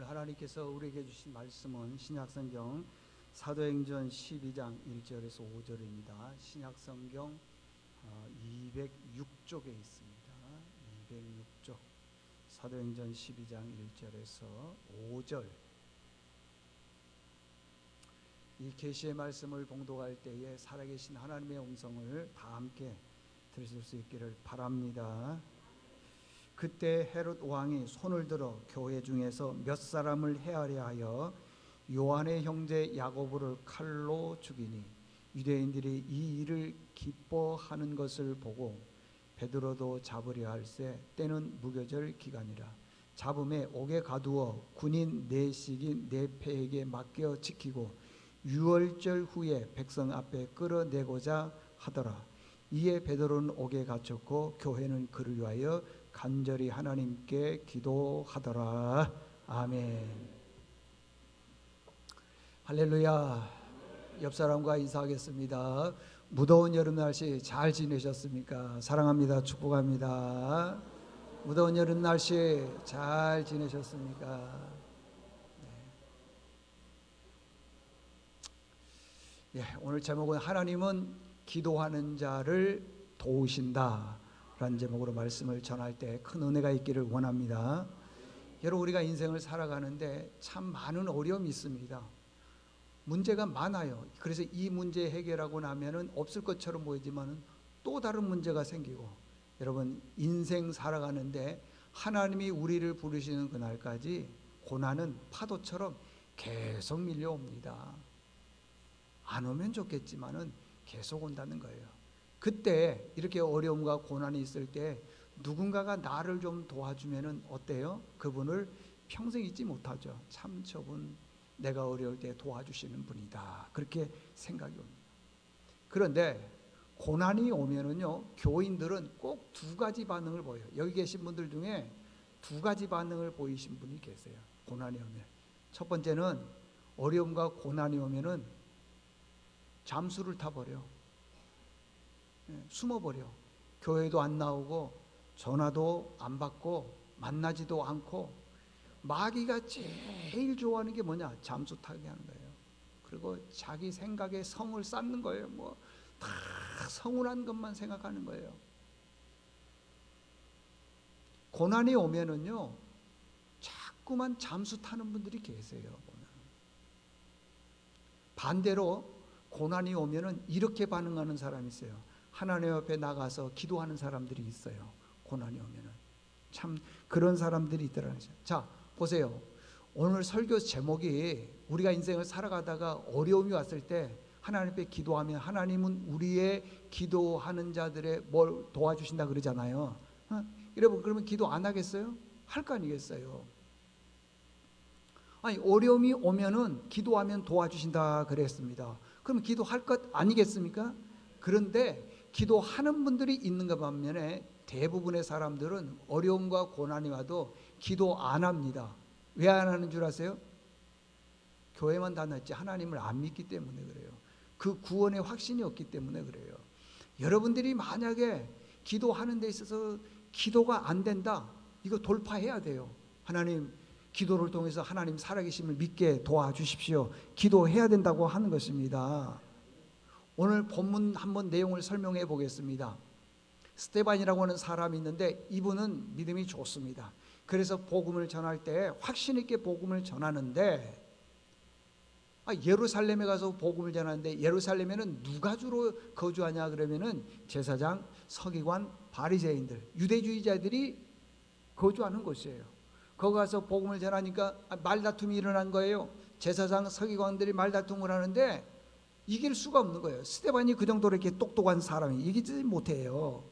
하나님께서 우리에게 주신 말씀은 신약성경 사도행전 12장 1절에서 5절입니다. 신약성경 206쪽에 있습니다. 206쪽 사도행전 12장 1절에서 5절. 이 계시의 말씀을 봉독할 때에 살아계신 하나님의 음성을 다 함께 들으실 수 있기를 바랍니다. 그때 헤롯 왕이 손을 들어 교회 중에서 몇 사람을 헤아려 하여 요한의 형제 야고보를 칼로 죽이니 유대인들이 이 일을 기뻐하는 것을 보고 베드로도 잡으려 할세 때는 무교절 기간이라. 잡음에 옥에 가두어 군인 내식인 내패에게 맡겨 지키고 유월절 후에 백성 앞에 끌어내고자 하더라. 이에 베드로는 옥에 갇혔고 교회는 그를 위하여 간절히 하나님께 기도하더라. 아멘. 할렐루야. 옆 사람과 인사하겠습니다. 무더운 여름 날씨 잘 지내셨습니까? 사랑합니다. 축복합니다. 무더운 여름 날씨 잘 지내셨습니까? 네. 오늘 제목은 하나님은 기도하는 자를 도우신다 라는 제목으로 말씀을 전할 때 큰 은혜가 있기를 원합니다. 여러분, 우리가 인생을 살아가는데 참 많은 어려움이 있습니다. 문제가 많아요. 그래서 이 문제 해결하고 나면은 없을 것처럼 보이지만 또 다른 문제가 생기고, 여러분 인생 살아가는데 하나님이 우리를 부르시는 그날까지 고난은 파도처럼 계속 밀려옵니다. 안 오면 좋겠지만은 계속 온다는 거예요. 그때 이렇게 어려움과 고난이 있을 때 누군가가 나를 좀 도와주면은 어때요? 그분을 평생 잊지 못하죠. 참 저분 내가 어려울 때 도와주시는 분이다, 그렇게 생각이 옵니다. 그런데 고난이 오면은요, 교인들은 꼭 두 가지 반응을 보여요. 여기 계신 분들 중에 두 가지 반응을 보이신 분이 계세요. 고난이 오면 첫 번째는, 어려움과 고난이 오면은 잠수를 타버려. 숨어버려. 교회도 안 나오고 전화도 안 받고 만나지도 않고, 마귀가 제일 좋아하는 게 뭐냐? 잠수 타게 하는 거예요. 그리고 자기 생각에 성을 쌓는 거예요. 뭐 다 성운한 것만 생각하는 거예요. 고난이 오면은요, 자꾸만 잠수 타는 분들이 계세요. 반대로 고난이 오면은 이렇게 반응하는 사람이 있어요. 하나님 앞에 나가서 기도하는 사람들이 있어요. 고난이 오면은 참 그런 사람들이 있더라고요. 자, 보세요. 오늘 설교 제목이 우리가 인생을 살아가다가 어려움이 왔을 때 하나님 앞에 기도하면 하나님은 우리의 기도하는 자들의 뭘 도와주신다 그러잖아요. 여러분, 그러면 기도 안 하겠어요? 할 거 아니겠어요? 아니, 어려움이 오면은 기도하면 도와주신다 그랬습니다. 그럼 기도할 것 아니겠습니까? 그런데 기도하는 분들이 있는가 반면에 대부분의 사람들은 어려움과 고난이 와도 기도 안 합니다. 왜 안 하는 줄 아세요? 교회만 다녔지 하나님을 안 믿기 때문에 그래요. 그 구원의 확신이 없기 때문에 그래요. 여러분들이 만약에 기도하는 데 있어서 기도가 안 된다, 이거 돌파해야 돼요. 하나님, 기도를 통해서 하나님 살아계심을 믿게 도와주십시오. 기도해야 된다고 하는 것입니다. 오늘 본문 한번 내용을 설명해 보겠습니다. 스데반이라고 하는 사람이 있는데 이분은 믿음이 좋습니다. 그래서 복음을 전할 때 확신 있게 복음을 전하는데, 예루살렘에 가서 복음을 전하는데, 예루살렘에는 누가 주로 거주하냐 그러면은 제사장, 서기관, 바리새인들, 유대주의자들이 거주하는 곳이에요. 거기 가서 복음을 전하니까 말다툼이 일어난 거예요. 제사장, 서기관들이 말다툼을 하는데 이길 수가 없는 거예요. 스데반이 그 정도로 이렇게 똑똑한 사람이 이기지 못해요.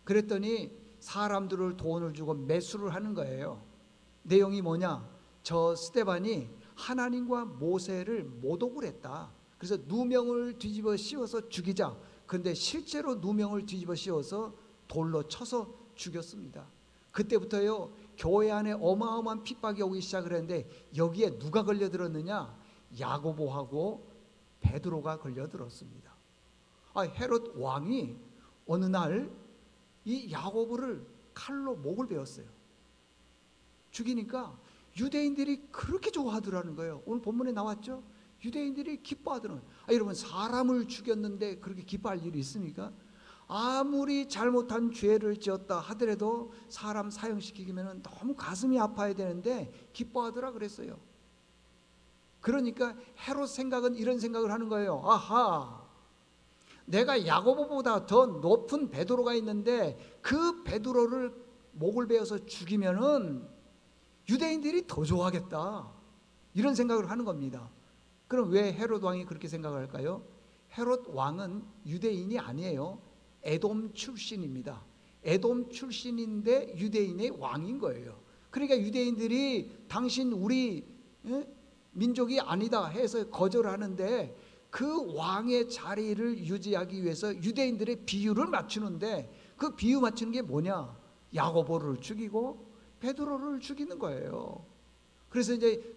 그랬더니 사람들을 돈을 주고 매수를 하는 거예요. 내용이 뭐냐? 저 스데반이 하나님과 모세를 모독을 했다. 그래서 누명을 뒤집어 씌워서 죽이자. 그런데 실제로 누명을 뒤집어 씌워서 돌로 쳐서 죽였습니다. 그때부터요, 교회 안에 어마어마한 핍박이 오기 시작을 했는데, 여기에 누가 걸려들었느냐? 야고보하고 베드로가 걸려들었습니다. 헤롯 왕이 어느 날 이 야고보를 칼로 목을 베었어요. 죽이니까 유대인들이 그렇게 좋아하더라는 거예요. 오늘 본문에 나왔죠. 유대인들이 기뻐하더라는 거예요. 여러분, 사람을 죽였는데 그렇게 기뻐할 일이 있습니까? 아무리 잘못한 죄를 지었다 하더라도 사람 사형시키면 너무 가슴이 아파야 되는데 기뻐하더라 그랬어요. 그러니까 헤롯 생각은 이런 생각을 하는 거예요. 아하, 내가 야고보보다 더 높은 베드로가 있는데 그 베드로를 목을 베어서 죽이면은 유대인들이 더 좋아하겠다, 이런 생각을 하는 겁니다. 그럼 왜 헤롯 왕이 그렇게 생각을 할까요? 헤롯 왕은 유대인이 아니에요. 에돔 출신입니다. 에돔 출신인데 유대인의 왕인 거예요. 그러니까 유대인들이 당신 우리 민족이 아니다 해서 거절하는데 그 왕의 자리를 유지하기 위해서 유대인들의 비유를 맞추는데, 그 비유 맞추는 게 뭐냐? 야고보를 죽이고 베드로를 죽이는 거예요. 그래서 이제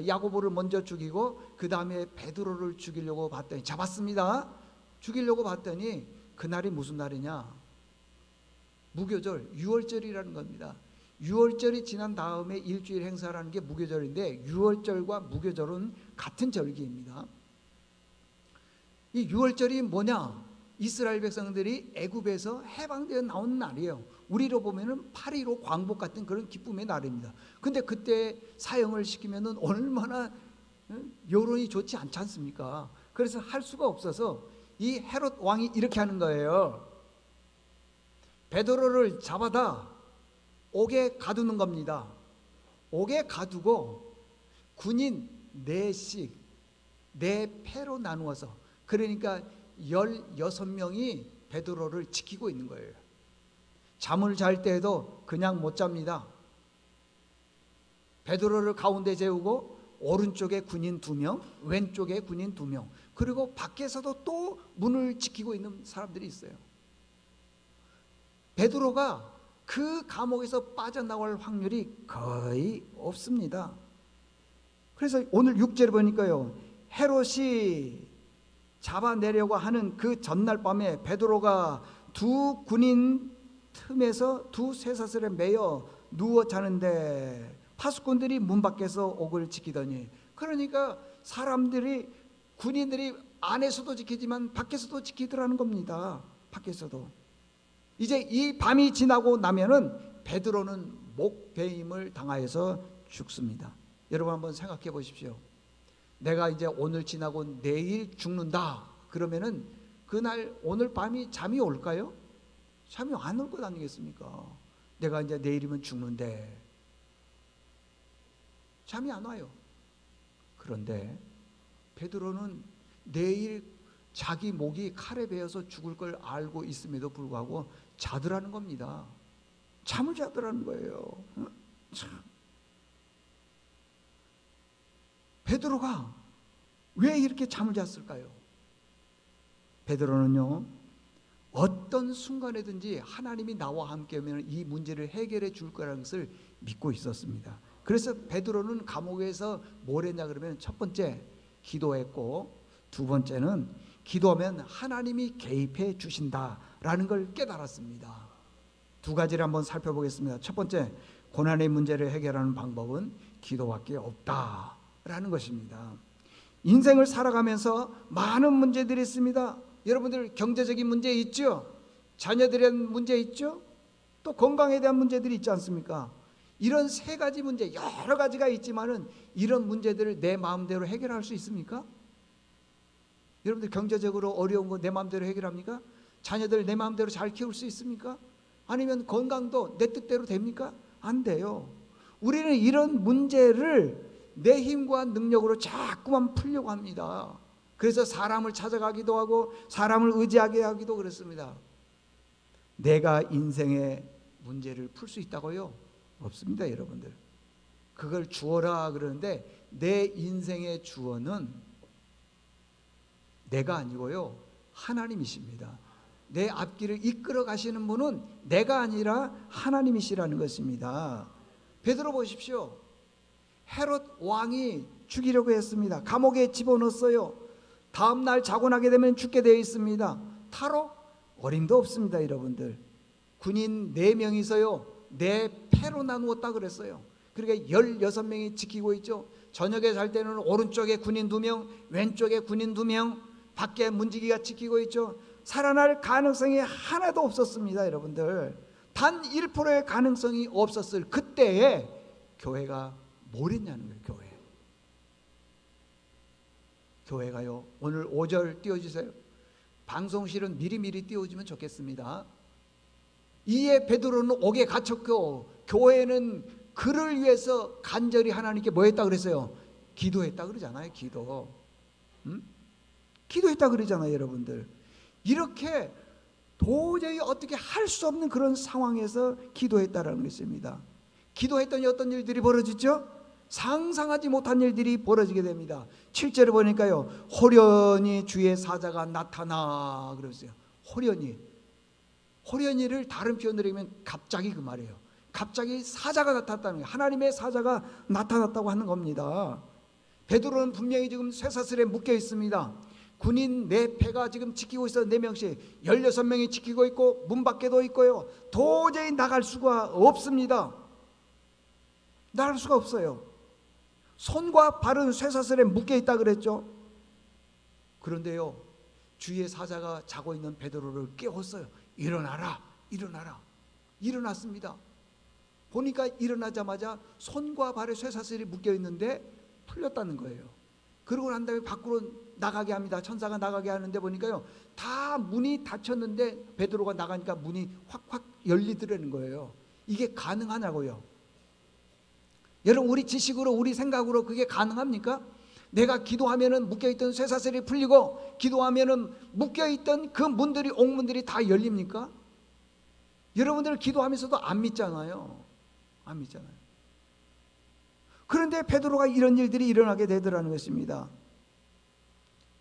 야고보를 먼저 죽이고 그 다음에 베드로를 죽이려고 봤더니 잡았습니다. 죽이려고 봤더니 그날이 무슨 날이냐? 무교절, 유월절이라는 겁니다. 유월절이 지난 다음에 일주일 행사라는 게 무교절인데, 유월절과 무교절은 같은 절기입니다. 이 유월절이 뭐냐? 이스라엘 백성들이 애굽에서 해방되어 나온 날이에요. 우리로 보면은 8.15 광복 같은 그런 기쁨의 날입니다. 근데 그때 사형을 시키면은 얼마나 여론이 좋지 않지 않습니까? 그래서 할 수가 없어서 이 헤롯 왕이 이렇게 하는 거예요. 베드로를 잡아다 옥에 가두는 겁니다. 옥에 가두고 군인 4씩 4패로 나누어서, 그러니까 16명이 베드로를 지키고 있는 거예요. 잠을 잘 때에도 그냥 못 잡니다. 베드로를 가운데 세우고 오른쪽에 군인 2명, 왼쪽에 군인 2명, 그리고 밖에서도 또 문을 지키고 있는 사람들이 있어요. 베드로가 그 감옥에서 빠져나올 확률이 거의 없습니다. 그래서 오늘 6절에 보니까요, 헤롯이 잡아내려고 하는 그 전날 밤에 베드로가 두 군인 틈에서 두 쇠사슬에 매여 누워 자는데 파수꾼들이 문 밖에서 옥을 지키더니, 그러니까 사람들이, 군인들이 안에서도 지키지만 밖에서도 지키더라는 겁니다. 밖에서도. 이제 이 밤이 지나고 나면은 베드로는 목베임을 당하여서 죽습니다. 여러분 한번 생각해 보십시오. 내가 이제 오늘 지나고 내일 죽는다 그러면은 그날 오늘 밤이 잠이 올까요? 잠이 안 올 것 아니겠습니까? 내가 이제 내일이면 죽는데 잠이 안 와요. 그런데 베드로는 내일 자기 목이 칼에 베어서 죽을 걸 알고 있음에도 불구하고 자더라는 겁니다. 잠을 자더라는 거예요. 참. 베드로가 왜 이렇게 잠을 잤을까요? 베드로는요, 어떤 순간에든지 하나님이 나와 함께 하면 이 문제를 해결해 줄 거라는 것을 믿고 있었습니다. 그래서 베드로는 감옥에서 뭘 했냐 그러면, 첫 번째 기도했고, 두 번째는 기도하면 하나님이 개입해 주신다라는 걸 깨달았습니다. 두 가지를 한번 살펴보겠습니다. 첫 번째, 고난의 문제를 해결하는 방법은 기도밖에 없다라는 것입니다. 인생을 살아가면서 많은 문제들이 있습니다. 여러분들 경제적인 문제 있죠? 자녀들에 대한 문제 있죠? 또 건강에 대한 문제들이 있지 않습니까? 이런 세 가지 문제, 여러 가지가 있지만은 이런 문제들을 내 마음대로 해결할 수 있습니까? 여러분들 경제적으로 어려운 거 내 마음대로 해결합니까? 자녀들 내 마음대로 잘 키울 수 있습니까? 아니면 건강도 내 뜻대로 됩니까? 안 돼요. 우리는 이런 문제를 내 힘과 능력으로 자꾸만 풀려고 합니다. 그래서 사람을 찾아가기도 하고 사람을 의지하게 하기도 그렇습니다. 내가 인생의 문제를 풀 수 있다고요? 없습니다, 여러분들. 그걸 주어라 그러는데 내 인생의 주어는 내가 아니고요, 하나님이십니다. 내 앞길을 이끌어 가시는 분은 내가 아니라 하나님이시라는 것입니다. 베드로 보십시오. 헤롯 왕이 죽이려고 했습니다. 감옥에 집어넣었어요. 다음 날 자고 나게 되면 죽게 되어 있습니다. 타로? 어림도 없습니다, 여러분들. 군인 4명이서요 4패로 나누었다 그랬어요. 그러니까 16명이 지키고 있죠. 저녁에 잘 때는 오른쪽에 군인 2명, 왼쪽에 군인 2명, 밖에 문지기가 지키고 있죠. 살아날 가능성이 하나도 없었습니다. 여러분들, 단 1%의 가능성이 없었을 그때에 교회가 뭘 했냐는 거예요. 교회가요, 오늘 5절 띄워주세요. 방송실은 미리미리 띄워주면 좋겠습니다. 이에 베드로는 옥에 갇혔고 교회는 그를 위해서 간절히 하나님께 뭐 했다 그랬어요? 기도했다 그러잖아요. 기도했다 그러잖아요. 여러분들, 이렇게 도저히 어떻게 할 수 없는 그런 상황에서 기도했다라는 것입니다. 기도했더니 어떤 일들이 벌어지죠? 상상하지 못한 일들이 벌어지게 됩니다. 7절에 보니까요, 호련히 주의 사자가 나타나 그랬어요. 호련히를 다른 표현으로 하면 갑자기, 그 말이에요. 갑자기 사자가 나타났다는 거예요. 하나님의 사자가 나타났다고 하는 겁니다. 베드로는 분명히 지금 쇠사슬에 묶여 있습니다. 군인 4패가 지금 지키고 있어. 4명씩 16명이 지키고 있고 문 밖에도 있고요. 도저히 나갈 수가 없습니다. 나갈 수가 없어요. 손과 발은 쇠사슬에 묶여 있다 그랬죠. 그런데요, 주의 사자가 자고 있는 베드로를 깨웠어요. 일어나라, 일어나라. 일어났습니다. 보니까 일어나자마자 손과 발에 쇠사슬이 묶여 있는데 풀렸다는 거예요. 그러고 난 다음에 밖으로 나가게 합니다. 천사가 나가게 하는데 보니까요, 다 문이 닫혔는데 베드로가 나가니까 문이 확확 열리더라는 거예요. 이게 가능하냐고요. 여러분, 우리 지식으로, 우리 생각으로 그게 가능합니까? 내가 기도하면은 묶여있던 쇠사슬이 풀리고, 기도하면은 묶여있던 그 문들이, 옥문들이 다 열립니까? 여러분들 기도하면서도 안 믿잖아요. 안 믿잖아요. 그런데 베드로가 이런 일들이 일어나게 되더라는 것입니다.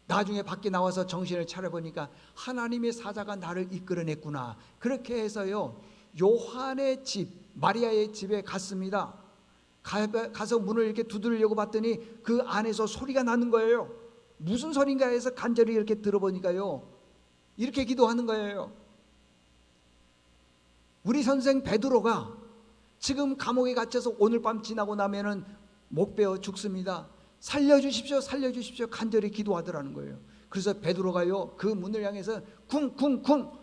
나중에 밖에 나와서 정신을 차려보니까 하나님의 사자가 나를 이끌어냈구나. 그렇게 해서요, 요한의 집, 마리아의 집에 갔습니다. 가서 문을 이렇게 두드리려고 봤더니 그 안에서 소리가 나는 거예요. 무슨 소리인가 해서 간절히 이렇게 들어보니까요, 이렇게 기도하는 거예요. 우리 선생 베드로가 지금 감옥에 갇혀서 오늘 밤 지나고 나면은 목 베어 죽습니다. 살려주십시오, 살려주십시오. 간절히 기도하더라는 거예요. 그래서 베드로가요, 그 문을 향해서 쿵쿵쿵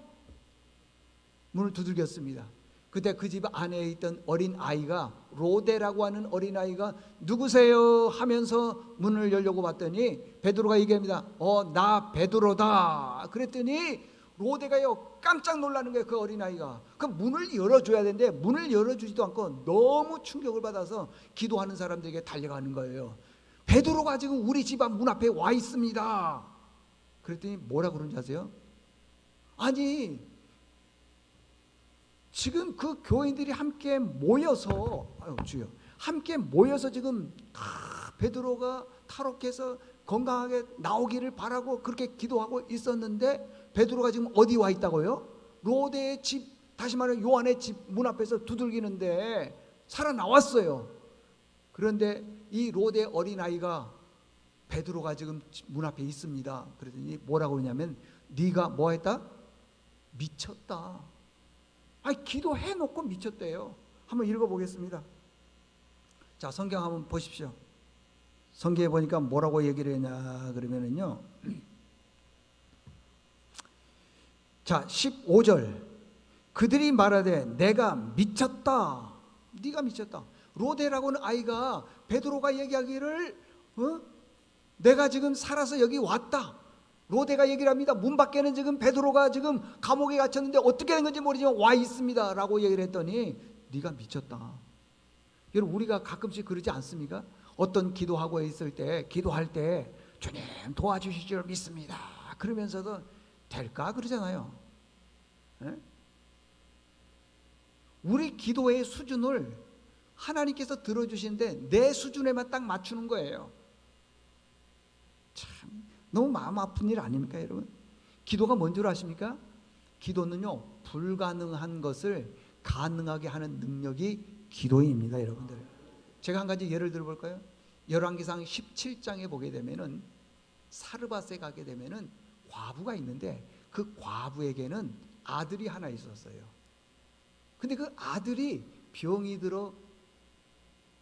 문을 두들겼습니다. 그때 그 집 안에 있던 어린 아이가, 로데라고 하는 어린 아이가 누구세요 하면서 문을 열려고 봤더니 베드로가 얘기합니다. 나 베드로다. 그랬더니 로데가요, 깜짝 놀라는 거예요. 그 어린 아이가. 그 문을 열어줘야 되는데 문을 열어주지도 않고 너무 충격을 받아서 기도하는 사람들에게 달려가는 거예요. 베드로가 지금 우리 집 문 앞에 와 있습니다. 그랬더니 뭐라 그런지 아세요? 아니, 지금 그 교인들이 함께 모여서, 주여, 함께 모여서 지금 베드로가 탈옥해서 건강하게 나오기를 바라고 그렇게 기도하고 있었는데 베드로가 지금 어디 와 있다고요? 로데의 집, 다시 말해 요한의 집 문 앞에서 두들기는데 살아나왔어요. 그런데 이 로데 어린아이가 베드로가 지금 문 앞에 있습니다. 그랬더니 뭐라고 그러냐면, 네가 뭐 했다? 미쳤다. 기도해놓고 미쳤대요. 한번 읽어보겠습니다. 자, 성경 한번 보십시오. 성경에 보니까 뭐라고 얘기를 했냐 그러면은요, 자 15절, 그들이 말하되 내가 미쳤다. 네가 미쳤다. 로데라고는 아이가 베드로가 얘기하기를 내가 지금 살아서 여기 왔다. 로데가 얘기를 합니다. 문 밖에는 지금 베드로가 지금 감옥에 갇혔는데 어떻게 된 건지 모르지만 와 있습니다 라고 얘기를 했더니 네가 미쳤다. 여러분, 우리가 가끔씩 그러지 않습니까? 어떤 기도하고 있을 때, 기도할 때 주님 도와주실 줄 믿습니다 그러면서도 될까 그러잖아요. 에? 우리 기도의 수준을 하나님께서 들어주시는데 내 수준에만 딱 맞추는 거예요. 참 너무 마음 아픈 일 아닙니까 여러분? 기도가 뭔 줄 아십니까? 기도는요, 불가능한 것을 가능하게 하는 능력이 기도입니다. 여러분들, 제가 한 가지 예를 들어 볼까요? 열왕기상 17장에 보게 되면은 사르밧에 가게 되면은 과부가 있는데 그 과부에게는 아들이 하나 있었어요. 근데 그 아들이 병이 들어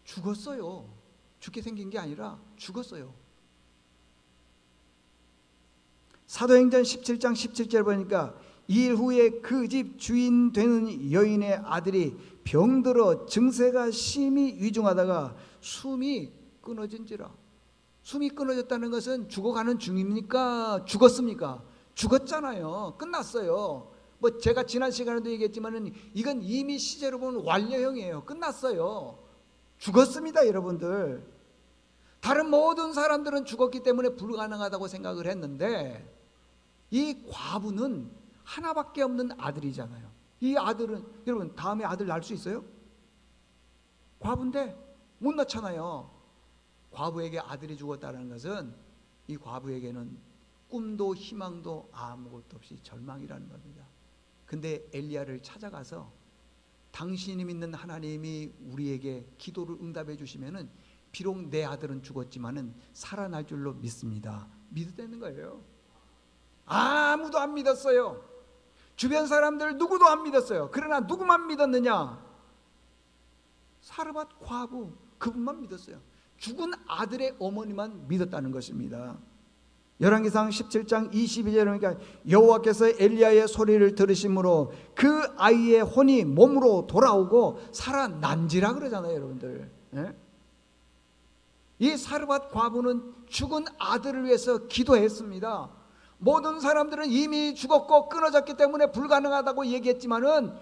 죽었어요. 죽게 생긴 게 아니라 죽었어요. 사도행전 17장 17절 보니까 이 일 후에 그 집 주인 되는 여인의 아들이 병들어 증세가 심히 위중하다가 숨이 끊어진지라. 숨이 끊어졌다는 것은 죽어가는 중입니까? 죽었습니까? 죽었잖아요. 끝났어요. 뭐 제가 지난 시간에도 얘기했지만은 이건 이미 시제로 보면 완료형이에요. 끝났어요. 죽었습니다, 여러분들. 다른 모든 사람들은 죽었기 때문에 불가능하다고 생각을 했는데 이 과부는 하나밖에 없는 아들이잖아요. 이 아들은 여러분 다음에 아들 낳을 수 있어요? 과부인데 못 낳잖아요. 과부에게 아들이 죽었다는 것은 이 과부에게는 꿈도 희망도 아무것도 없이 절망이라는 겁니다. 근데 엘리야를 찾아가서 당신이 믿는 하나님이 우리에게 기도를 응답해 주시면은 비록 내 아들은 죽었지만은 살아날 줄로 믿습니다. 믿었다는 거예요. 아무도 안 믿었어요. 주변 사람들 누구도 안 믿었어요. 그러나 누구만 믿었느냐? 사르밧 과부 그분만 믿었어요. 죽은 아들의 어머니만 믿었다는 것입니다. 열왕기상 17장 22절에 보니까 여호와께서 엘리야의 소리를 들으심으로 그 아이의 혼이 몸으로 돌아오고 살아난지라 그러잖아요, 여러분들. 예? 이 사르밧 과부는 죽은 아들을 위해서 기도했습니다. 모든 사람들은 이미 죽었고 끊어졌기 때문에 불가능하다고 얘기했지만은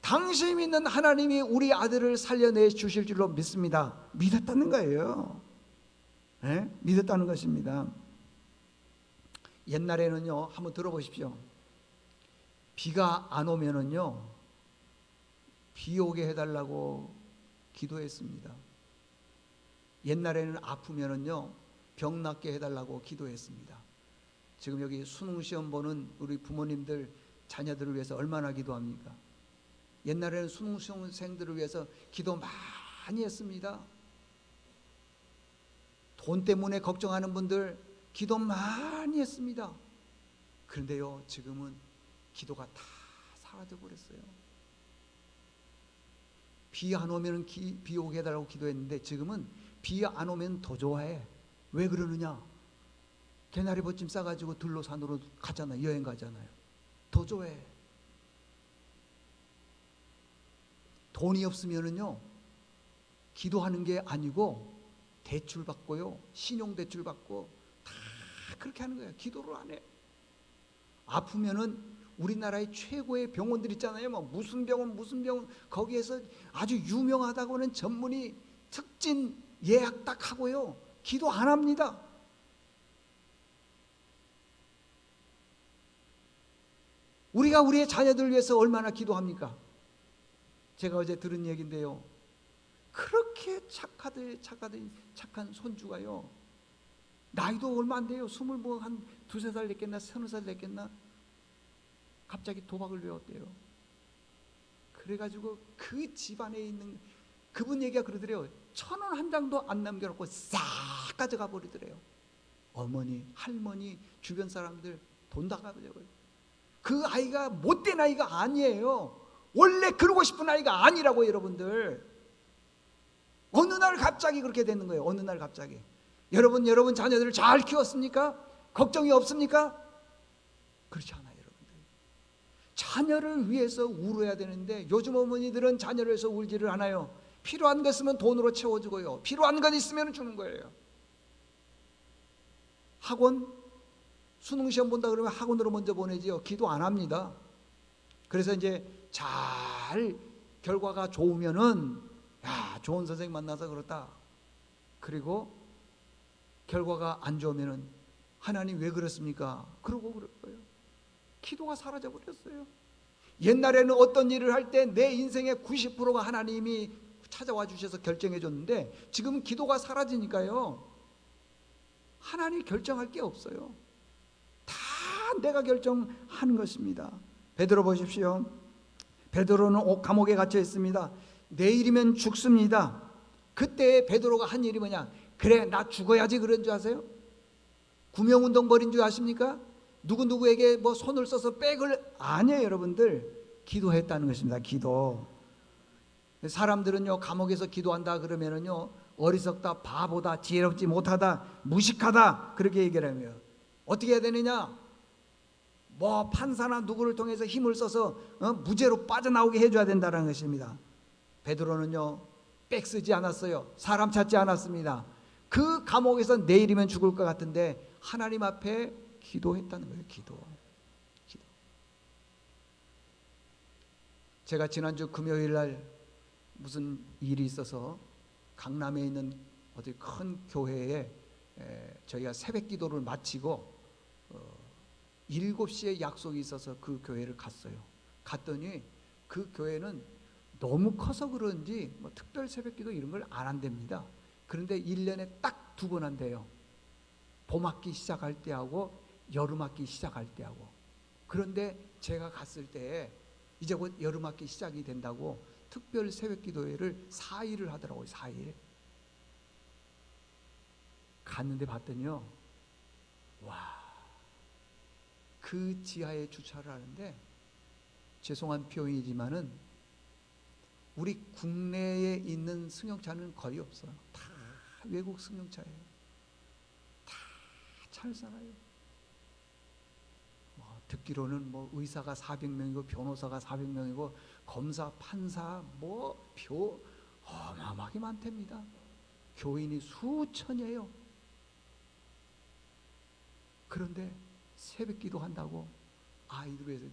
당신이 믿는 하나님이 우리 아들을 살려내 주실 줄로 믿습니다. 믿었다는 거예요. 예? 믿었다는 것입니다. 옛날에는요, 한번 들어보십시오. 비가 안 오면은요, 비 오게 해달라고 기도했습니다. 옛날에는 아프면은요, 병 낫게 해달라고 기도했습니다. 지금 여기 수능 시험 보는 우리 부모님들 자녀들을 위해서 얼마나 기도합니까? 옛날에는 수능 시험생들을 위해서 기도 많이 했습니다. 돈 때문에 걱정하는 분들 기도 많이 했습니다. 그런데요, 지금은 기도가 다 사라져 버렸어요. 비 안 오면 비 오게 해달라고 기도했는데 지금은 비 안 오면 더 좋아해. 왜 그러느냐? 개나리 벗짐 싸가지고 들로 산으로 가잖아요. 여행 가잖아요. 더 좋아해. 돈이 없으면은요, 기도하는 게 아니고 대출 받고요, 신용 대출 받고 다 그렇게 하는 거예요. 기도를 안 해. 아프면은 우리나라의 최고의 병원들 있잖아요. 뭐 무슨 병원 거기에서 아주 유명하다고는 전문의 특진 예약 딱 하고요, 기도 안 합니다. 우리가 우리의 자녀들을 위해서 얼마나 기도합니까? 제가 어제 들은 얘기인데요, 그렇게 착한 손주가요, 나이도 얼마 안 돼요. 한 두세 살 됐겠나, 서너 살 됐겠나, 갑자기 도박을 배웠대요. 그래가지고 그 집안에 있는 그분 얘기가 그러더래요. 1,000원 한 장도 안 남겨놓고 싹 가져가 버리더래요. 어머니, 할머니, 주변 사람들 돈 다 가져가요. 그 아이가 못된 아이가 아니에요. 원래 그러고 싶은 아이가 아니라고, 여러분들. 어느 날 갑자기 그렇게 되는 거예요. 어느 날 갑자기. 여러분 자녀들을 잘 키웠습니까? 걱정이 없습니까? 그렇지 않아요, 여러분들. 자녀를 위해서 울어야 되는데 요즘 어머니들은 자녀를 위해서 울지를 않아요. 필요한 것 있으면 돈으로 채워주고요, 필요한 것 있으면 주는 거예요. 학원 수능시험 본다 그러면 학원으로 먼저 보내지요. 기도 안 합니다. 그래서 이제 잘 결과가 좋으면은, 야, 좋은 선생님 만나서 그렇다. 그리고 결과가 안 좋으면은, 하나님 왜 그렇습니까? 그러고 그럴 거예요. 기도가 사라져 버렸어요. 옛날에는 어떤 일을 할 때 내 인생의 90%가 하나님이 찾아와 주셔서 결정해 줬는데 지금 기도가 사라지니까요, 하나님이 결정할 게 없어요. 다 내가 결정하는 것입니다. 베드로 보십시오. 베드로는 감옥에 갇혀 있습니다. 내일이면 죽습니다. 그때 베드로가 한 일이 뭐냐? 그래, 나 죽어야지 그런 줄 아세요? 구명운동 벌인 줄 아십니까? 누구에게 뭐 손을 써서 백을, 아니에요, 여러분들. 기도했다는 것입니다. 기도. 사람들은요, 감옥에서 기도한다 그러면은요, 어리석다, 바보다, 지혜롭지 못하다, 무식하다 그렇게 얘기를 하며, 어떻게 해야 되느냐? 뭐 판사나 누구를 통해서 힘을 써서 무죄로 빠져나오게 해줘야 된다는 것입니다. 베드로는요, 백 쓰지 않았어요. 사람 찾지 않았습니다. 그 감옥에서 내일이면 죽을 것 같은데 하나님 앞에 기도했다는 거예요. 기도. 제가 지난주 금요일 날 무슨 일이 있어서 강남에 있는 어디 큰 교회에 저희가 새벽 기도를 마치고 7시에 약속이 있어서 그 교회를 갔어요. 갔더니 그 교회는 너무 커서 그런지 뭐 특별 새벽 기도 이런 걸 안 한답니다. 그런데 1년에 딱 2번 한대요. 봄학기 시작할 때하고 여름학기 시작할 때하고. 그런데 제가 갔을 때 이제 곧 여름학기 시작이 된다고 특별 새벽 기도회를 4일을 하더라고요. 4일. 갔는데 봤더니요, 와, 그 지하에 주차를 하는데, 죄송한 표현이지만은 우리 국내에 있는 승용차는 거의 없어요. 다 외국 승용차예요. 다 잘 살아요. 듣기로는 뭐 의사가 400명이고 변호사가 400명이고 검사, 판사, 뭐 표 어마어마하게 많답니다. 교인이 수천이에요. 그런데 새벽 기도한다고 아이들 위해서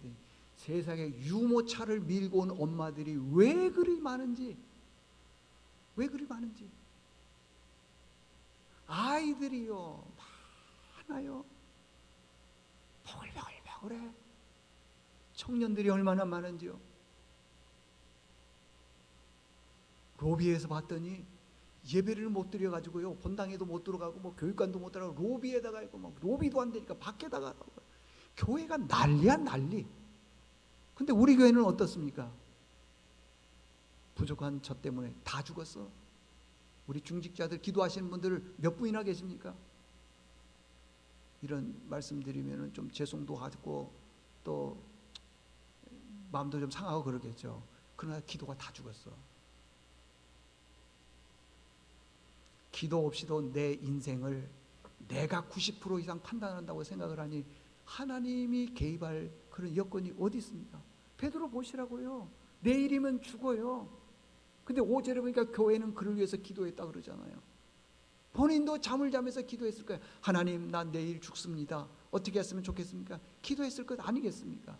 세상에 유모차를 밀고 온 엄마들이 왜 그리 많은지, 아이들이요 많아요. 버글버글버글해. 청년들이 얼마나 많은지요. 로비에서 봤더니 예배를 못 드려가지고요, 본당에도 못 들어가고 뭐 교육관도 못 들어가고 로비에다가 있고 막 로비도 안 되니까 밖에다가 교회가 난리야 난리. 근데 우리 교회는 어떻습니까? 부족한 저 때문에 다 죽었어. 우리 중직자들 기도하시는 분들 몇 분이나 계십니까? 이런 말씀드리면 좀 죄송도 하고 또 마음도 좀 상하고 그러겠죠. 그러나 기도가 다 죽었어. 기도 없이도 내 인생을 내가 90% 이상 판단한다고 생각을 하니 하나님이 개입할 그런 여건이 어디 있습니까? 베드로 보시라고요. 내일이면 죽어요. 근데 5절에 보니까 교회는 그를 위해서 기도했다 그러잖아요. 본인도 잠을 자면서 기도했을 거예요. 하나님, 나 내일 죽습니다. 어떻게 했으면 좋겠습니까? 기도했을 것 아니겠습니까?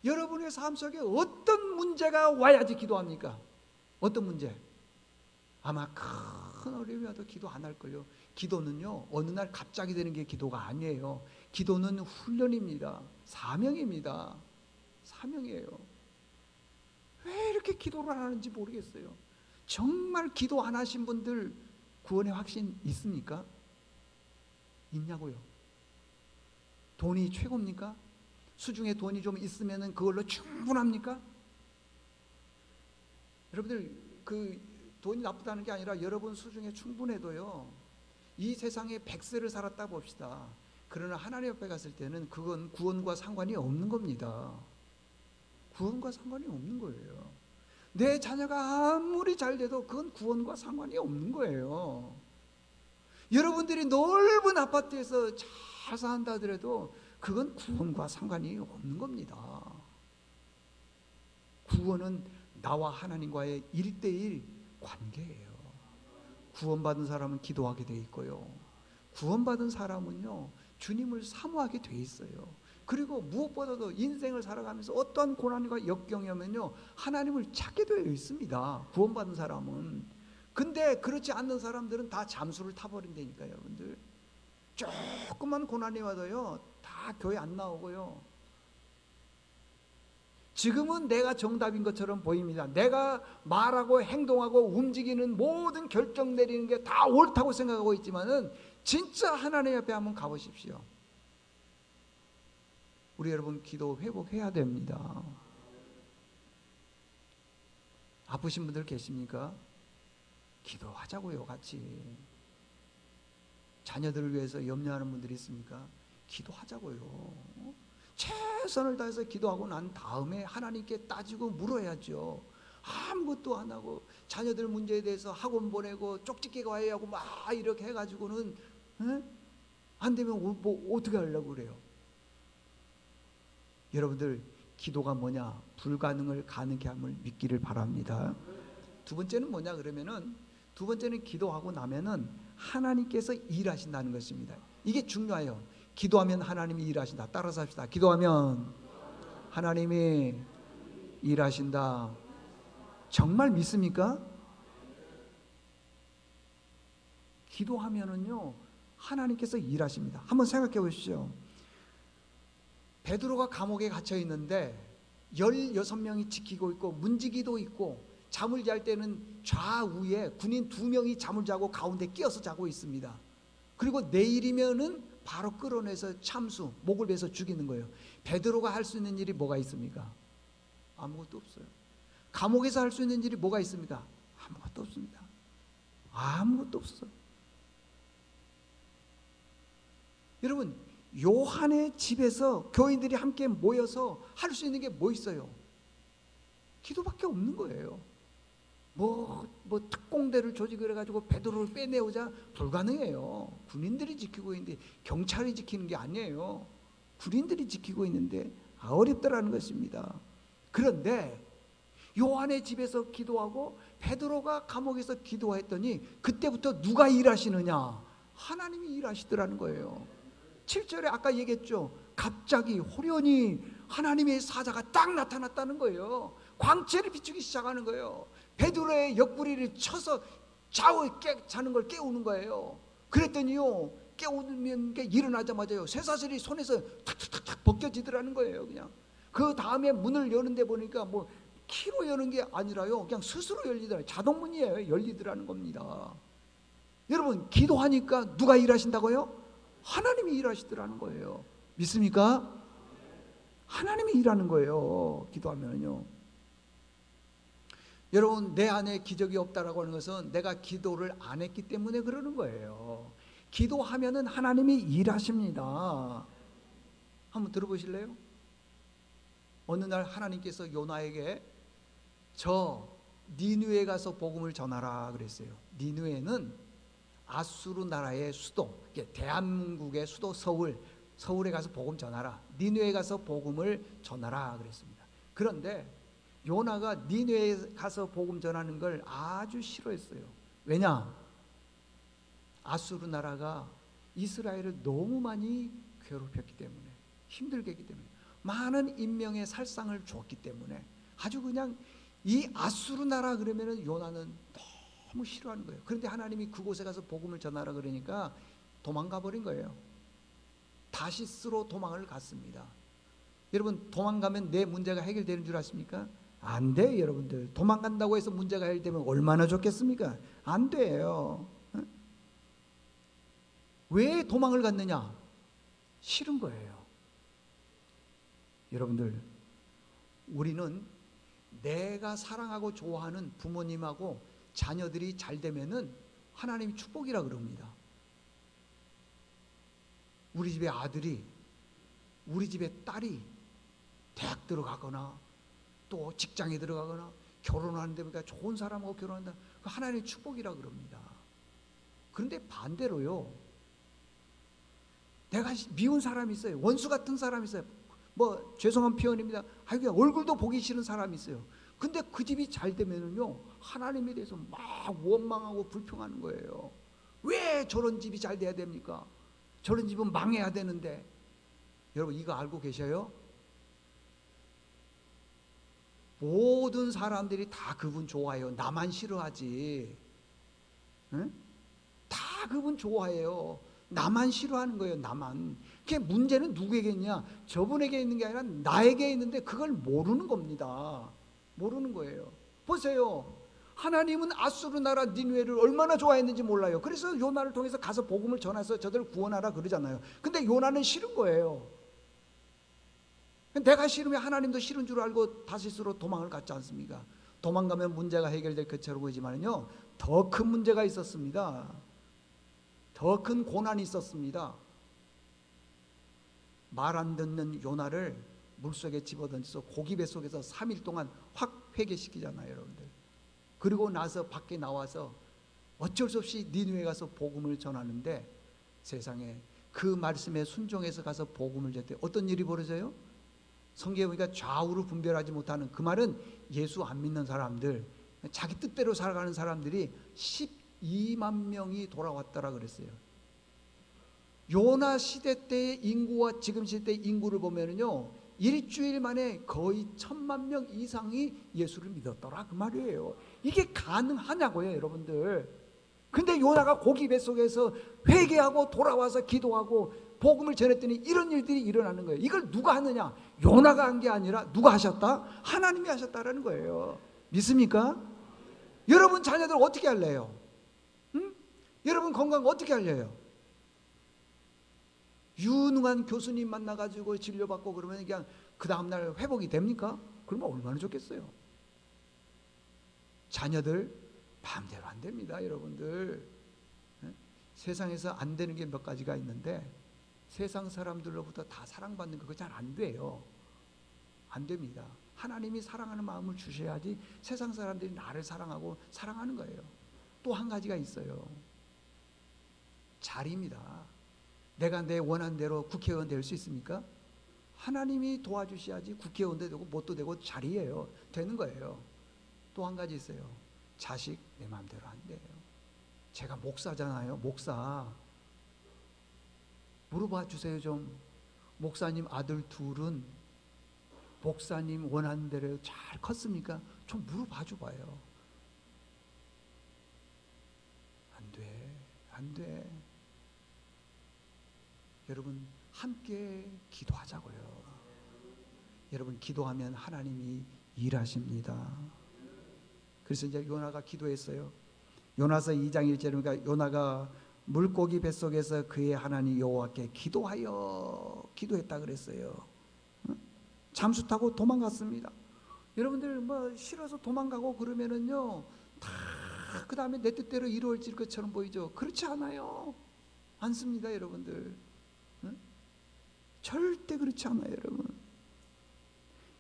여러분의 삶 속에 어떤 문제가 와야지 기도합니까? 어떤 문제? 아마 큰 어려움이 와도 기도 안 할걸요. 기도는요, 어느 날 갑자기 되는 게 기도가 아니에요. 기도는 훈련입니다. 사명입니다. 사명이에요. 왜 이렇게 기도를 안 하는지 모르겠어요. 정말 기도 안 하신 분들 구원의 확신 있습니까? 있냐고요. 돈이 최고입니까? 수중에 돈이 좀 있으면 그걸로 충분합니까? 여러분들, 그 돈이 나쁘다는 게 아니라 여러분 수중에 충분해도요, 이 세상에 100세를 살았다 봅시다. 그러나 하나님 앞에 갔을 때는 그건 구원과 상관이 없는 겁니다. 구원과 상관이 없는 거예요. 내 자녀가 아무리 잘 돼도 그건 구원과 상관이 없는 거예요. 여러분들이 넓은 아파트에서 잘 산다 하더라도 그건 구원과 상관이 없는 겁니다. 구원은 나와 하나님과의 1:1 관계예요. 구원받은 사람은 기도하게 돼 있고요, 구원받은 사람은요, 주님을 사모하게 돼 있어요. 그리고 무엇보다도 인생을 살아가면서 어떠한 고난과 역경이 오면요, 하나님을 찾게 되어 있습니다. 구원받은 사람은. 근데 그렇지 않는 사람들은 다 잠수를 타버린다니까요. 여러분들, 조금만 고난이 와도요, 다 교회 안 나오고요, 지금은 내가 정답인 것처럼 보입니다. 내가 말하고 행동하고 움직이는 모든 결정 내리는 게 다 옳다고 생각하고 있지만은 진짜 하나님 앞에 한번 가보십시오. 우리 여러분, 기도 회복해야 됩니다. 아프신 분들 계십니까? 기도하자고요, 같이. 자녀들을 위해서 염려하는 분들이 있습니까? 기도하자고요. 최선을 다해서 기도하고 난 다음에 하나님께 따지고 물어야죠. 아무것도 안 하고 자녀들 문제에 대해서 학원 보내고 쪽집게 와야 하고 막 이렇게 해가지고는 안 되면 뭐 어떻게 하려고 그래요? 여러분들 기도가 뭐냐? 불가능을 가능케 함을 믿기를 바랍니다. 두 번째는 뭐냐 그러면은, 두 번째는 기도하고 나면은 하나님께서 일하신다는 것입니다. 이게 중요해요. 기도하면 하나님이 일하신다. 따라서 합시다. 기도하면 하나님이 일하신다. 정말 믿습니까? 기도하면은요 하나님께서 일하십니다. 한번 생각해 보십시오. 베드로가 감옥에 갇혀 있는데 16명이 지키고 있고 문지기도 있고, 잠을 잘 때는 좌우에 군인 2명이 잠을 자고 가운데 끼어서 자고 있습니다. 그리고 내일이면은 바로 끌어내서 참수, 목을 베서 죽이는 거예요. 베드로가 할 수 있는 일이 뭐가 있습니까? 아무것도 없어요. 감옥에서 할 수 있는 일이 뭐가 있습니까? 아무것도 없습니다. 아무것도 없어요. 여러분, 요한의 집에서 교인들이 함께 모여서 할 수 있는 게 뭐 있어요? 기도밖에 없는 거예요. 뭐 특공대를 조직을 해가지고 베드로를 빼내오자 불가능해요. 군인들이 지키고 있는데, 경찰이 지키는 게 아니에요. 군인들이 지키고 있는데 어렵다라는 것입니다. 그런데 요한의 집에서 기도하고 베드로가 감옥에서 기도했더니 그때부터 누가 일하시느냐? 하나님이 일하시더라는 거예요. 7절에 아까 얘기했죠. 갑자기 호련히 하나님의 사자가 딱 나타났다는 거예요. 광채를 비추기 시작하는 거예요. 베드로의 옆구리를 쳐서 자고 자는 걸 깨우는 거예요. 그랬더니요, 깨우면 일어나자마자요 쇠사슬이 손에서 탁탁탁 벗겨지더라는 거예요. 그냥 그 다음에 문을 여는데 보니까 뭐 키로 여는 게 아니라요, 그냥 스스로 열리더라고요. 자동문이에요. 열리더라는 겁니다. 여러분, 기도하니까 누가 일하신다고요? 하나님이 일하시더라는 거예요. 믿습니까? 하나님이 일하는 거예요. 기도하면요. 여러분, 내 안에 기적이 없다라고 하는 것은 내가 기도를 안 했기 때문에 그러는 거예요. 기도하면은 하나님이 일하십니다. 한번 들어보실래요? 어느 날 하나님께서 요나에게 저 니느웨에 가서 복음을 전하라 그랬어요. 니느웨는 아수르 나라의 수도, 대한민국의 수도 서울에 가서 복음 전하라. 니느웨에 가서 복음을 전하라 그랬습니다. 그런데 요나가 니느웨에 가서 복음 전하는 걸 아주 싫어했어요. 왜냐? 아수르 나라가 이스라엘을 너무 많이 괴롭혔기 때문에, 힘들게 했기 때문에, 많은 인명의 살상을 줬기 때문에 아주 그냥 이 아수르 나라 그러면은 요나는 너무 싫어하는 거예요. 그런데 하나님이 그곳에 가서 복음을 전하라 그러니까 도망가 버린 거예요. 다시스로 도망을 갔습니다. 여러분, 도망가면 내 문제가 해결되는 줄 아십니까? 안 돼요. 여러분들, 도망간다고 해서 문제가 해결되면 얼마나 좋겠습니까? 안 돼요. 왜 도망을 갔느냐? 싫은 거예요. 여러분들, 우리는 내가 사랑하고 좋아하는 부모님하고 자녀들이 잘 되면은 하나님이 축복이라 그럽니다. 우리 집의 아들이, 우리 집의 딸이 대학 들어가거나 또 직장에 들어가거나 결혼하는데 보니까 좋은 사람하고 결혼한다, 하나님의 축복이라 그럽니다. 그런데 반대로요, 내가 미운 사람이 있어요. 원수 같은 사람이 있어요. 뭐 죄송한 표현입니다. 그냥 얼굴도 보기 싫은 사람이 있어요. 근데 그 집이 잘 되면은요, 하나님에 대해서 막 원망하고 불평하는 거예요. 왜 저런 집이 잘 돼야 됩니까? 저런 집은 망해야 되는데. 여러분, 이거 알고 계셔요? 모든 사람들이 다 그분 좋아해요. 나만 싫어하지. 응? 다 그분 좋아해요. 나만 싫어하는 거예요. 나만. 그게 문제는 누구에게 있냐? 저분에게 있는 게 아니라 나에게 있는데 그걸 모르는 겁니다. 모르는 거예요. 보세요. 하나님은 아수르 나라 니느웨를 얼마나 좋아했는지 몰라요. 그래서 요나를 통해서 가서 복음을 전해서 저들을 구원하라 그러잖아요. 근데 요나는 싫은 거예요. 내가 싫으면 하나님도 싫은 줄 알고 다시스로 도망을 갔지 않습니까? 도망가면 문제가 해결될 것처럼 보이지만요, 더 큰 문제가 있었습니다. 더 큰 고난이 있었습니다. 말 안 듣는 요나를 물속에 집어던져서 고기 뱃속에서 3일 동안 확 회개시키잖아요, 여러분들. 그리고 나서 밖에 나와서 어쩔 수 없이 니느웨 가서 복음을 전하는데, 세상에 그 말씀에 순종해서 가서 복음을 전할 때 어떤 일이 벌어져요? 성경에 보니까 좌우로 분별하지 못하는, 그 말은 예수 안 믿는 사람들, 자기 뜻대로 살아가는 사람들이 12만 명이 돌아왔더라 그랬어요. 요나 시대 때의 인구와 지금 시대의 인구를 보면은요, 일주일 만에 거의 1,000만 명 이상이 예수를 믿었더라 그 말이에요. 이게 가능하냐고요, 여러분들. 근데 요나가 고기 뱃속에서 회개하고 돌아와서 기도하고 복음을 전했더니 이런 일들이 일어나는 거예요. 이걸 누가 하느냐? 요나가 한 게 아니라 누가 하셨다? 하나님이 하셨다라는 거예요. 믿습니까? 여러분 자녀들 어떻게 할래요? 응? 여러분 건강 어떻게 하려요? 유능한 교수님 만나가지고 진료받고 그러면 그냥 그 다음날 회복이 됩니까? 그러면 얼마나 좋겠어요. 자녀들 마음대로 안 됩니다, 여러분들. 세상에서 안 되는 게 몇 가지가 있는데, 세상 사람들로부터 다 사랑받는 거 그거 잘 안 돼요. 안 됩니다. 하나님이 사랑하는 마음을 주셔야지 세상 사람들이 나를 사랑하고 사랑하는 거예요. 또 한 가지가 있어요. 자리입니다. 내가 내 원하는 대로 국회의원 될 수 있습니까? 하나님이 도와주셔야지 국회의원도 되고 뭣도 되고 자리예요. 되는 거예요. 또 한 가지 있어요. 자식 내 마음대로 안 돼요. 제가 목사잖아요. 목사. 물어봐 주세요 좀. 목사님 아들 둘은 목사님 원하는 대로 잘 컸습니까? 좀 물어봐 줘봐요. 안 돼. 안 돼. 여러분 함께 기도하자고요. 여러분 기도하면 하나님이 일하십니다. 그래서 이제 요나가 기도했어요. 요나서 2장 1절에 보니까 요나가 물고기 뱃속에서 그의 하나님 여호와께 기도했다 그랬어요. 잠수 타고 도망갔습니다. 여러분들 뭐 싫어서 도망가고 그러면은요 다 그 다음에 내 뜻대로 이루어질 것처럼 보이죠. 그렇지 않아요. 않습니다, 여러분들. 절대 그렇지 않아요, 여러분.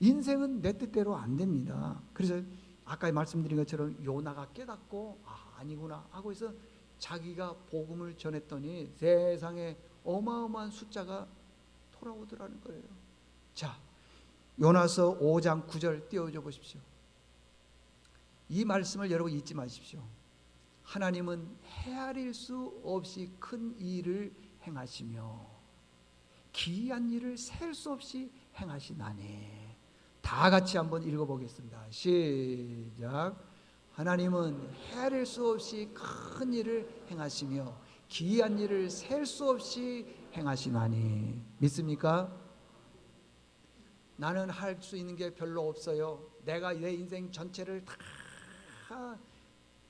인생은 내 뜻대로 안 됩니다. 그래서 아까 말씀드린 것처럼 요나가 깨닫고 아니구나 하고 해서 자기가 복음을 전했더니 세상에 어마어마한 숫자가 돌아오더라는 거예요. 자, 요나서 5장 9절 띄워줘 보십시오. 이 말씀을 여러분 잊지 마십시오. 하나님은 헤아릴 수 없이 큰 일을 행하시며 기이한 일을 셀 수 없이 행하시나니. 다 같이 한번 읽어보겠습니다. 시작. 하나님은 헤아릴 수 없이 큰 일을 행하시며 기이한 일을 셀 수 없이 행하시나니. 믿습니까? 나는 할 수 있는 게 별로 없어요. 내가 내 인생 전체를 다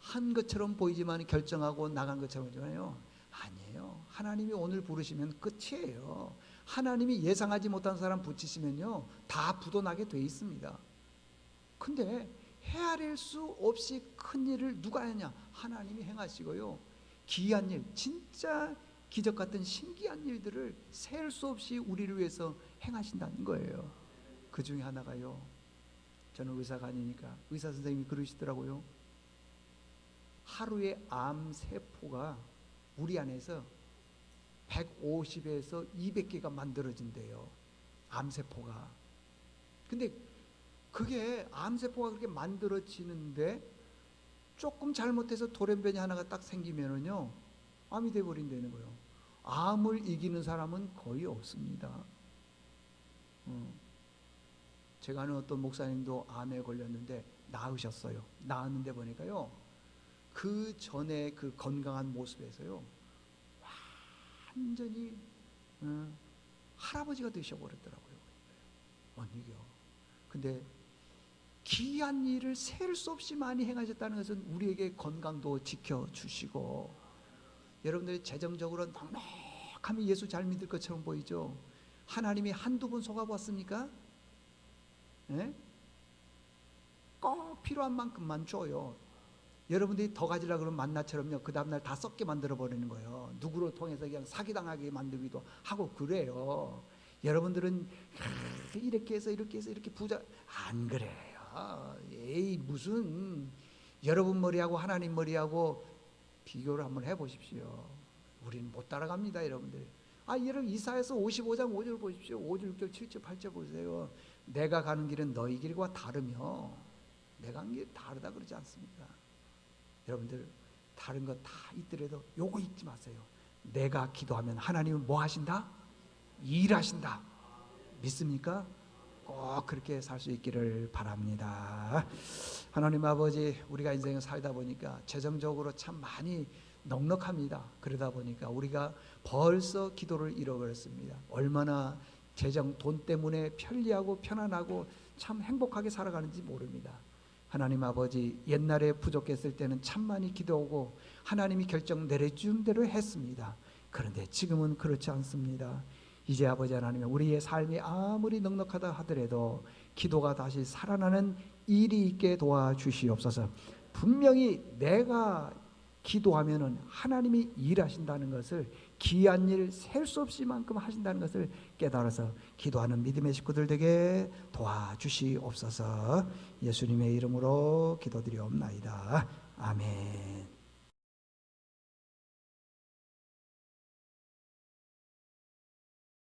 한 것처럼 보이지만 결정하고 나간 것처럼 보이잖아요. 아니에요. 하나님이 오늘 부르시면 끝이에요. 하나님이 예상하지 못한 사람 붙이시면요 다 부도나게 돼 있습니다. 근데 헤아릴 수 없이 큰 일을 누가 하냐? 하나님이 행하시고요, 기이한 일, 진짜 기적 같은 신기한 일들을 셀 수 없이 우리를 위해서 행하신다는 거예요. 그 중에 하나가요, 저는 의사가 아니니까 의사 선생님이 그러시더라고요. 하루에 암세포가 우리 안에서 150에서 200개가 만들어진대요. 암세포가. 근데 그게 암세포가 그렇게 만들어지는데 조금 잘못해서 돌연변이 하나가 딱 생기면은요 암이 돼버린다는 거예요. 암을 이기는 사람은 거의 없습니다. 제가 아는 어떤 목사님도 암에 걸렸는데 나으셨어요. 나았는데 보니까요 그 전에 그 건강한 모습에서요 완전히 할아버지가 되셔버렸더라고요. 언니요. 근데 기이한 일을 셀 수 없이 많이 행하셨다는 것은 우리에게 건강도 지켜주시고, 여러분들이 재정적으로 넉넉하면 예수 잘 믿을 것처럼 보이죠. 하나님이 한두 번 속아봤습니까? 네? 꼭 필요한 만큼만 줘요. 여러분들이 더 가지려고 그러면 만나처럼요 그 다음날 다 썩게 만들어버리는 거예요. 누구를 통해서 그냥 사기당하게 만들기도 하고 그래요. 여러분들은 이렇게 해서 이렇게 해서 이렇게 부자, 안 그래요. 됩니다. 에이, 무슨 여러분 머리하고 하나님 머리하고 비교를 한번 해보십시오. 우리는 못 따라갑니다, 여러분들. 여러분 이사야서 55장 5절 보십시오. 5절, 6절, 7절, 8절 보세요. 내가 가는 길은 너희 길과 다르며 내가 가는 길이 다르다 그러지 않습니까? 여러분들 다른 거 다 있더라도 요거 잊지 마세요. 내가 기도하면 하나님은 뭐 하신다? 일하신다. 믿습니까? 꼭 그렇게 살 수 있기를 바랍니다. 하나님 아버지, 우리가 인생을 살다 보니까 재정적으로 참 많이 넉넉합니다. 그러다 보니까 우리가 벌써 기도를 잃어버렸습니다. 얼마나 재정, 돈 때문에 편리하고 편안하고 참 행복하게 살아가는지 모릅니다. 하나님 아버지, 옛날에 부족했을 때는 참 많이 기도하고 하나님이 결정 내려준 대로 했습니다. 그런데 지금은 그렇지 않습니다. 이제 아버지 하나님, 우리의 삶이 아무리 넉넉하다 하더라도 기도가 다시 살아나는 일이 있게 도와주시옵소서. 분명히 내가 기도하면은 하나님이 일하신다는 것을, 귀한 일 셀 수 없이 만큼 하신다는 것을 깨달아서 기도하는 믿음의 식구들 되게 도와주시옵소서. 예수님의 이름으로 기도드리옵나이다. 아멘.